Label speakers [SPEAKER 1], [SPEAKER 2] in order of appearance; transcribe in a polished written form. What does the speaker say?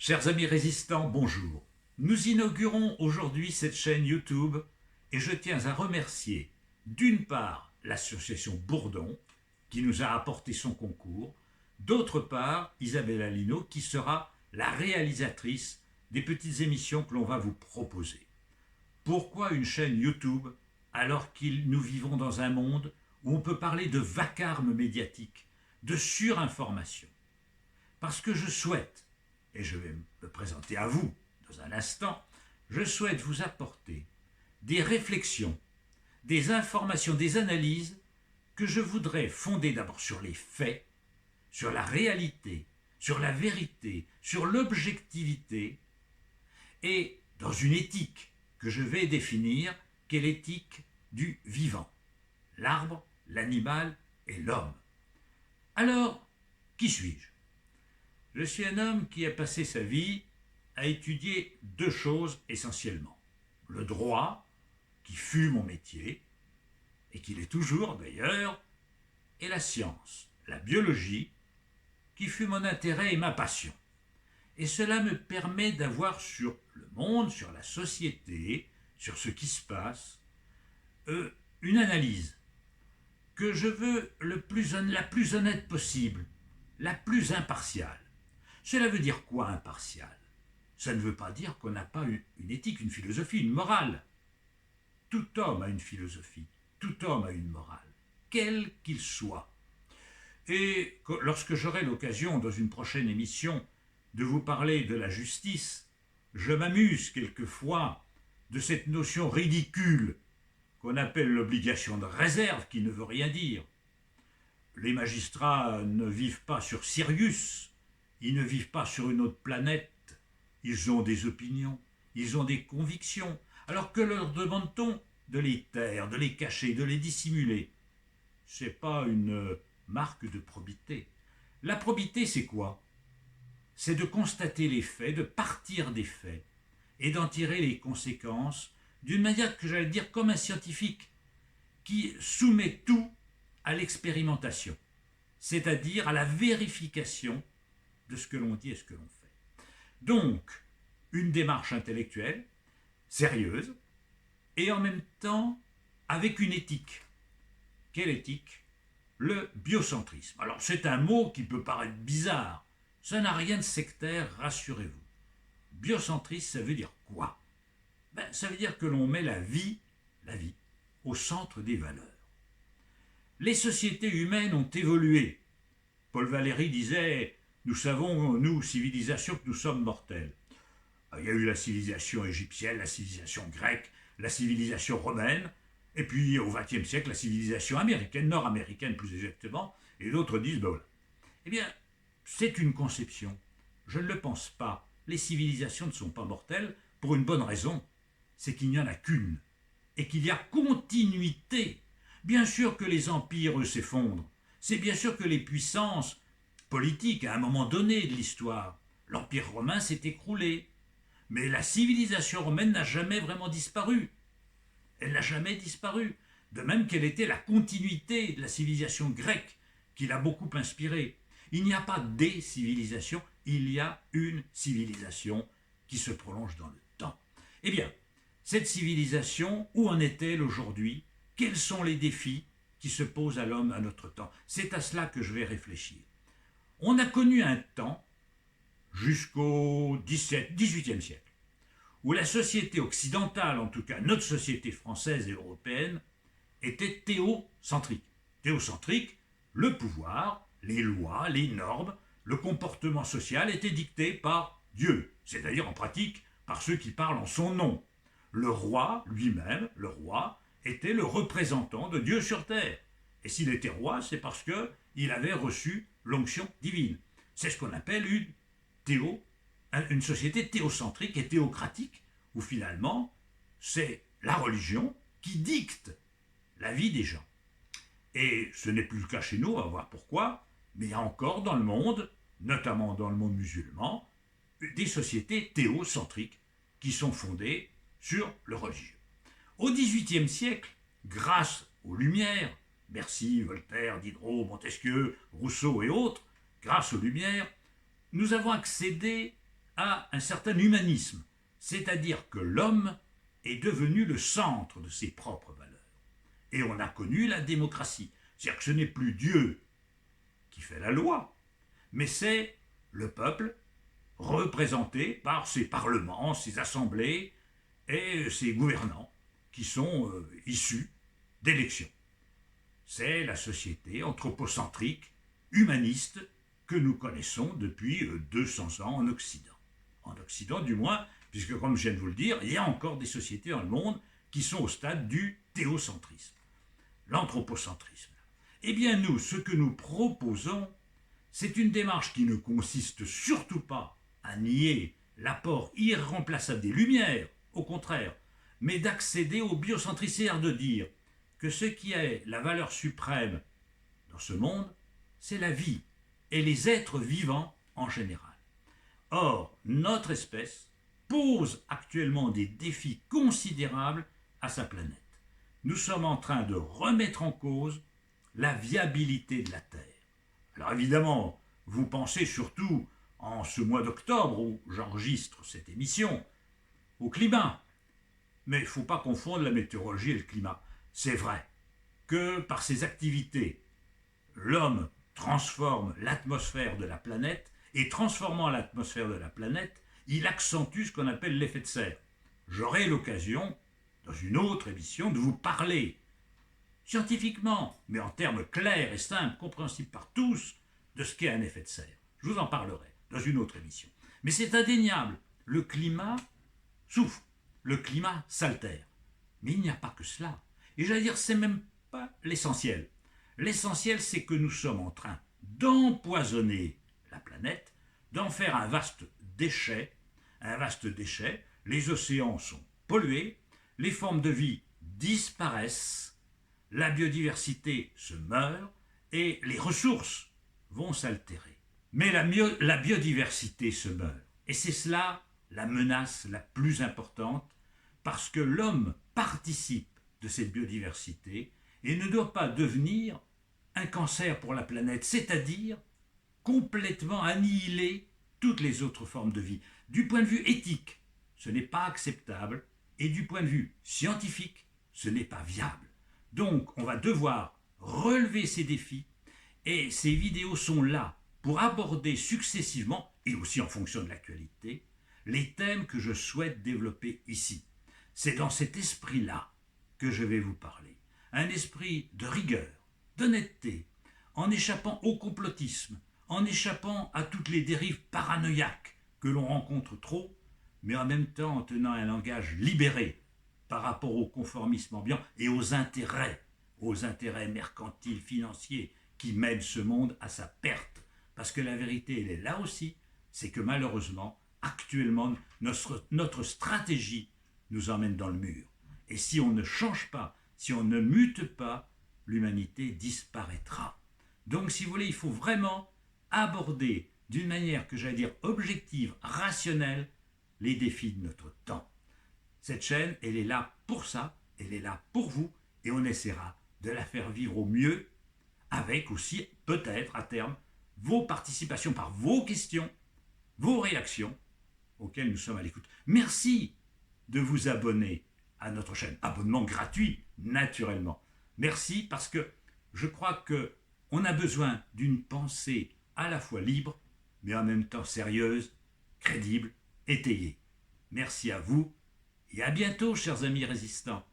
[SPEAKER 1] Chers amis résistants, bonjour. Nous inaugurons aujourd'hui cette chaîne YouTube et je tiens à remercier d'une part l'association Bourdon qui nous a apporté son concours, d'autre part Isabelle Alino qui sera la réalisatrice des petites émissions que l'on va vous proposer. Pourquoi une chaîne YouTube alors que nous vivons dans un monde où on peut parler de vacarme médiatique, de surinformation? Parce que je souhaite, et je vais me présenter à vous dans un instant, je souhaite vous apporter des réflexions, des informations, des analyses que je voudrais fonder d'abord sur les faits, sur la réalité, sur la vérité, sur l'objectivité et dans une éthique que je vais définir, qui est l'éthique du vivant, l'arbre, l'animal et l'homme. Alors, qui suis-je? Je suis un homme qui a passé sa vie à étudier deux choses essentiellement. Le droit, qui fut mon métier, et qui l'est toujours d'ailleurs, et la science, la biologie, qui fut mon intérêt et ma passion. Et cela me permet d'avoir sur le monde, sur la société, sur ce qui se passe, une analyse que je veux la plus honnête possible, la plus impartiale. Cela veut dire quoi, impartial? Ça ne veut pas dire qu'on n'a pas une éthique, une philosophie, une morale. Tout homme a une philosophie, tout homme a une morale, quel qu'il soit. Et lorsque j'aurai l'occasion, dans une prochaine émission, de vous parler de la justice, je m'amuse quelquefois de cette notion ridicule qu'on appelle l'obligation de réserve, qui ne veut rien dire. Les magistrats ne vivent pas sur Sirius, ils ne vivent pas sur une autre planète, ils ont des opinions, ils ont des convictions. Alors que leur demande-t-on? De les taire, de les cacher, de les dissimuler. Ce n'est pas une marque de probité. La probité, c'est quoi? C'est de constater les faits, de partir des faits et d'en tirer les conséquences d'une manière que j'allais dire comme un scientifique qui soumet tout à l'expérimentation, c'est-à-dire à la vérification de ce que l'on dit et ce que l'on fait. Donc, une démarche intellectuelle, sérieuse, et en même temps avec une éthique. Quelle éthique? Le biocentrisme. Alors, c'est un mot qui peut paraître bizarre. Ça n'a rien de sectaire, rassurez-vous. Biocentrisme, ça veut dire quoi? Ça veut dire que l'on met la vie, au centre des valeurs. Les sociétés humaines ont évolué. Paul Valéry disait « Nous savons, nous, civilisation, que nous sommes mortels ». Il y a eu la civilisation égyptienne, la civilisation grecque, la civilisation romaine, et puis au XXe siècle, la civilisation américaine, nord-américaine plus exactement, et d'autres disent, ben voilà. Eh bien, c'est une conception. Je ne le pense pas. Les civilisations ne sont pas mortelles pour une bonne raison, c'est qu'il n'y en a qu'une, et qu'il y a continuité. Bien sûr que les empires, eux, s'effondrent. C'est bien sûr que les puissances politiques, à un moment donné de l'histoire, l'Empire romain s'est écroulé. Mais la civilisation romaine n'a jamais vraiment disparu. Elle n'a jamais disparu. De même qu'elle était la continuité de la civilisation grecque, qui l'a beaucoup inspirée. Il n'y a pas des civilisations, il y a une civilisation qui se prolonge dans le temps. Eh bien, cette civilisation, où en est-elle aujourd'hui? Quels sont les défis qui se posent à l'homme à notre temps? C'est à cela que je vais réfléchir. On a connu un temps, jusqu'au XVIIIe siècle, où la société occidentale, en tout cas notre société française et européenne, était théocentrique. Théocentrique, le pouvoir, les lois, les normes, le comportement social étaient dictés par Dieu, c'est-à-dire en pratique par ceux qui parlent en son nom. Le roi lui-même, le roi, était le représentant de Dieu sur terre. Et s'il était roi, c'est parce qu'il avait reçu l'onction divine. C'est ce qu'on appelle une société théocentrique et théocratique, où finalement, c'est la religion qui dicte la vie des gens. Et ce n'est plus le cas chez nous, on va voir pourquoi, mais il y a encore dans le monde, notamment dans le monde musulman, des sociétés théocentriques qui sont fondées sur le religieux. Au XVIIIe siècle, grâce aux Lumières, Bercy, Voltaire, Diderot, Montesquieu, Rousseau et autres, grâce aux Lumières, nous avons accédé à un certain humanisme, c'est-à-dire que l'homme est devenu le centre de ses propres valeurs. Et on a connu la démocratie, c'est-à-dire que ce n'est plus Dieu qui fait la loi, mais c'est le peuple représenté par ses parlements, ses assemblées et ses gouvernants qui sont issus d'élections. C'est la société anthropocentrique, humaniste, que nous connaissons depuis 200 ans en Occident. En Occident, du moins, puisque, comme je viens de vous le dire, il y a encore des sociétés dans le monde qui sont au stade du théocentrisme, l'anthropocentrisme. Eh bien, nous, ce que nous proposons, c'est une démarche qui ne consiste surtout pas à nier l'apport irremplaçable des Lumières, au contraire, mais d'accéder au biocentrisme, c'est-à-dire de dire que ce qui est la valeur suprême dans ce monde, c'est la vie et les êtres vivants en général. Or, notre espèce pose actuellement des défis considérables à sa planète. Nous sommes en train de remettre en cause la viabilité de la Terre. Alors évidemment, vous pensez surtout, en ce mois d'octobre où j'enregistre cette émission, au climat. Mais il ne faut pas confondre la météorologie et le climat. C'est vrai que par ses activités, l'homme transforme l'atmosphère de la planète, et transformant l'atmosphère de la planète, il accentue ce qu'on appelle l'effet de serre. J'aurai l'occasion, dans une autre émission, de vous parler scientifiquement, mais en termes clairs et simples, compréhensibles par tous, de ce qu'est un effet de serre. Je vous en parlerai dans une autre émission. Mais c'est indéniable, le climat souffre, le climat s'altère. Mais il n'y a pas que cela. Et j'allais dire, c'est même pas l'essentiel. L'essentiel, c'est que nous sommes en train d'empoisonner la planète, d'en faire un vaste déchet. Les océans sont pollués, les formes de vie disparaissent, la biodiversité se meurt et les ressources vont s'altérer. Mais la biodiversité se meurt. Et c'est cela la menace la plus importante, parce que l'homme participe de cette biodiversité et ne doit pas devenir un cancer pour la planète, c'est-à-dire complètement annihiler toutes les autres formes de vie. Du point de vue éthique, ce n'est pas acceptable, et du point de vue scientifique, ce n'est pas viable. Donc, on va devoir relever ces défis, et ces vidéos sont là pour aborder successivement, et aussi en fonction de l'actualité, les thèmes que je souhaite développer ici. C'est dans cet esprit-là que je vais vous parler. Un esprit de rigueur, d'honnêteté, en échappant au complotisme, en échappant à toutes les dérives paranoïaques que l'on rencontre trop, mais en même temps en tenant un langage libéré par rapport au conformisme ambiant et aux intérêts mercantiles, financiers qui mènent ce monde à sa perte. Parce que la vérité, elle est là aussi, c'est que malheureusement, actuellement, notre stratégie nous emmène dans le mur. Et si on ne change pas, si on ne mute pas, l'humanité disparaîtra. Donc, si vous voulez, il faut vraiment aborder d'une manière que j'allais dire objective, rationnelle, les défis de notre temps. Cette chaîne, elle est là pour ça, elle est là pour vous, et on essaiera de la faire vivre au mieux, avec aussi, peut-être à terme, vos participations par vos questions, vos réactions, auxquelles nous sommes à l'écoute. Merci de vous abonner à notre chaîne. Abonnement gratuit, naturellement. Merci parce que je crois qu'on a besoin d'une pensée à la fois libre, mais en même temps sérieuse, crédible, étayée. Merci à vous et à bientôt, chers amis résistants.